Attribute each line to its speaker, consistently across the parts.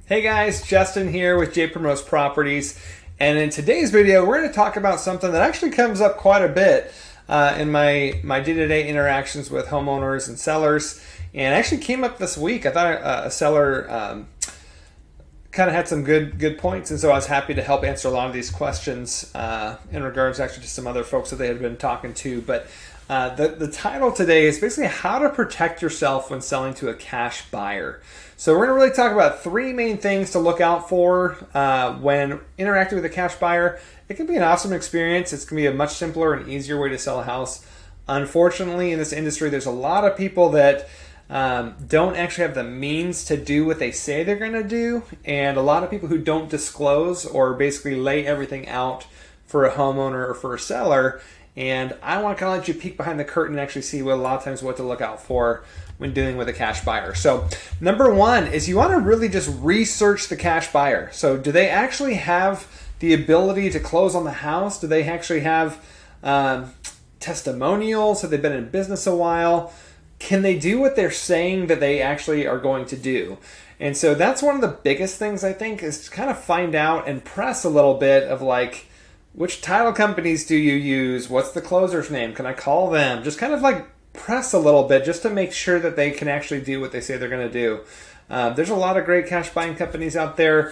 Speaker 1: Hey guys, Justin here with Primrose Properties, and in today's video we're going to talk about something that actually comes up quite a bit in my day-to-day interactions with homeowners and sellers, and actually came up this week. I thought a seller kind of had some good points, and so I was happy to help answer a lot of these questions in regards actually to some other folks that they had been talking to. But the title today is basically how to protect yourself when selling to a cash buyer. So we're going to really talk about three main things to look out for when interacting with a cash buyer. It can be an awesome experience. It's going to be a much simpler and easier way to sell a house. Unfortunately, in this industry, there's a lot of people that don't actually have the means to do what they say they're going to do, and a lot of people who don't disclose or basically lay everything out for a homeowner or for a seller. And I want to kind of let you peek behind the curtain and actually see what a lot of times what to look out for when dealing with a cash buyer. So number one is you want to really just research the cash buyer. So do they actually have the ability to close on the house? Do they actually have testimonials? Have they been in business a while? Can they do what they're saying that they actually are going to do? And so that's one of the biggest things, I think, is to kind of find out and press a little bit of like, which title companies do you use? What's the closer's name? Can I call them? Just kind of like press a little bit just to make sure that they can actually do what they say they're going to do. There's a lot of great cash buying companies out there.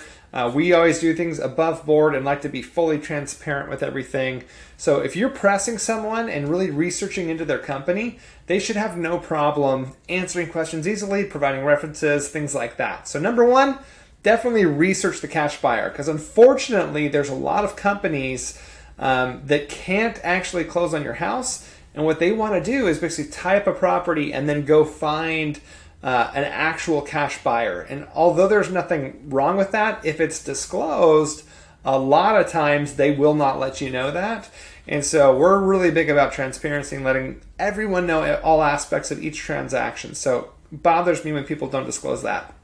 Speaker 1: We always do things above board and like to be fully transparent with everything. So if you're pressing someone and really researching into their company, they should have no problem answering questions easily, providing references, things like that. So number one, definitely research the cash buyer, because unfortunately there's a lot of companies that can't actually close on your house, and what they want to do is basically tie up a property and then go find an actual cash buyer. And although there's nothing wrong with that, if it's disclosed, a lot of times they will not let you know that. And so we're really big about transparency and letting everyone know all aspects of each transaction. So it bothers me when people don't disclose that.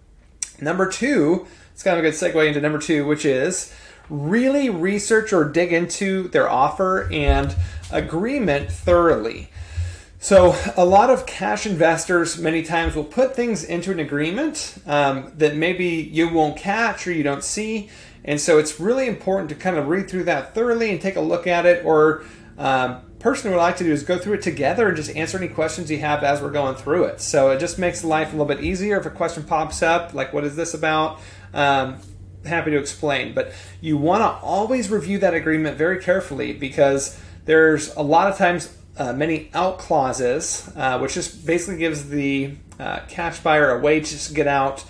Speaker 1: Number two, it's kind of a good segue into number two, which is really research or dig into their offer and agreement thoroughly. So a lot of cash investors many times will put things into an agreement that maybe you won't catch or you don't see. And so it's really important to kind of read through that thoroughly and take a look at it, or personally what I like to do is go through it together and just answer any questions you have as we're going through it. So it just makes life a little bit easier. If a question pops up, like what is this about? Happy to explain. But you want to always review that agreement very carefully, because there's a lot of times many out clauses, which just basically gives the cash buyer a way to just get out.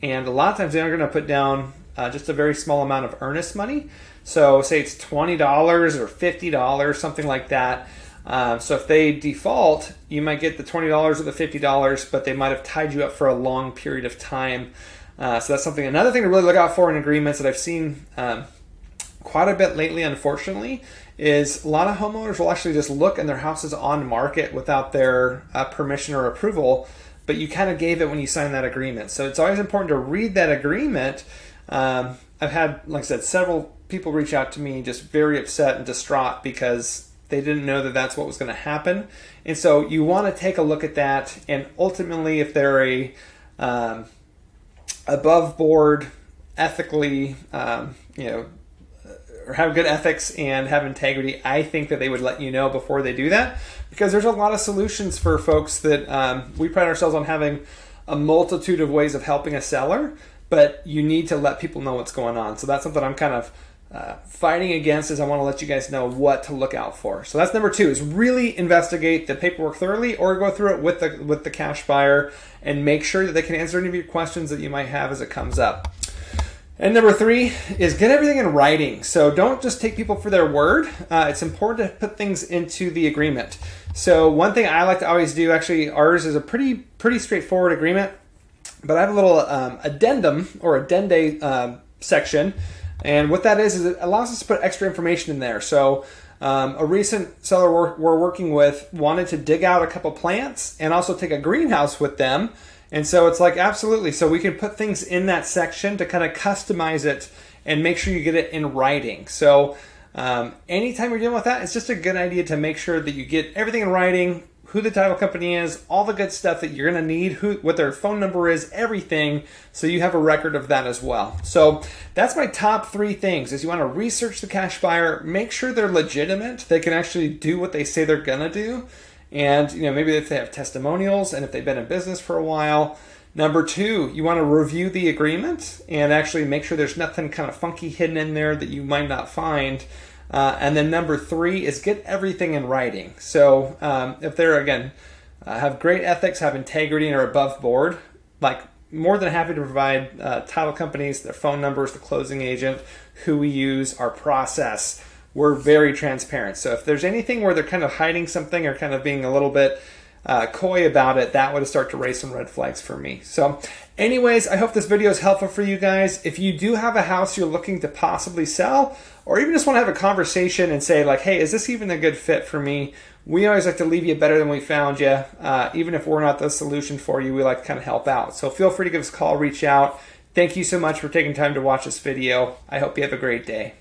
Speaker 1: And a lot of times they're going to put down just a very small amount of earnest money. So say it's $20 or $50, something like that. So if they default, you might get the $20 or the $50, but they might have tied you up for a long period of time. So that's something. Another thing to really look out for in agreements that I've seen quite a bit lately, unfortunately, is a lot of homeowners will actually just look and their house is on market without their permission or approval, but you kind of gave it when you signed that agreement. So it's always important to read that agreement. I've had, like I said, several people reach out to me just very upset and distraught because they didn't know that that's what was going to happen. And so you want to take a look at that, and ultimately if they're a above board, ethically, or have good ethics and have integrity, I think that they would let you know before they do that, because there's a lot of solutions for folks that we pride ourselves on having a multitude of ways of helping a seller, but you need to let people know what's going on. So that's something I'm kind of fighting against, is I want to let you guys know what to look out for. So that's number two, is really investigate the paperwork thoroughly, or go through it with the cash buyer and make sure that they can answer any of your questions that you might have as it comes up. And number three is get everything in writing. So don't just take people for their word. It's important to put things into the agreement. So one thing I like to always do, actually ours is a pretty straightforward agreement, but I have a little addendum or addenda section. And what that is it allows us to put extra information in there. So a recent seller we're working with wanted to dig out a couple plants and also take a greenhouse with them. And so it's like, absolutely. So we can put things in that section to kind of customize it and make sure you get it in writing. So anytime you're dealing with that, it's just a good idea to make sure that you get everything in writing, who the title company is, all the good stuff that you're going to need, what their phone number is, everything, so you have a record of that as well. So that's my top 3 things, is you want to research the cash buyer, make sure they're legitimate, they can actually do what they say they're going to do, and maybe if they have testimonials and if they've been in business for a while. Number 2, you want to review the agreement and actually make sure there's nothing kind of funky hidden in there that you might not find. And then number 3 is get everything in writing. So if they're, again, have great ethics, have integrity, and are above board, like more than happy to provide title companies, their phone numbers, the closing agent, who we use, our process. We're very transparent. So if there's anything where they're kind of hiding something or kind of being a little bit coy about it, that would start to raise some red flags for me. So anyways, I hope this video is helpful for you guys. If you do have a house you're looking to possibly sell, or even just want to have a conversation and say like, hey, is this even a good fit for me? We always like to leave you better than we found you. Even if we're not the solution for you, we like to kind of help out. So feel free to give us a call, reach out. Thank you so much for taking time to watch this video. I hope you have a great day.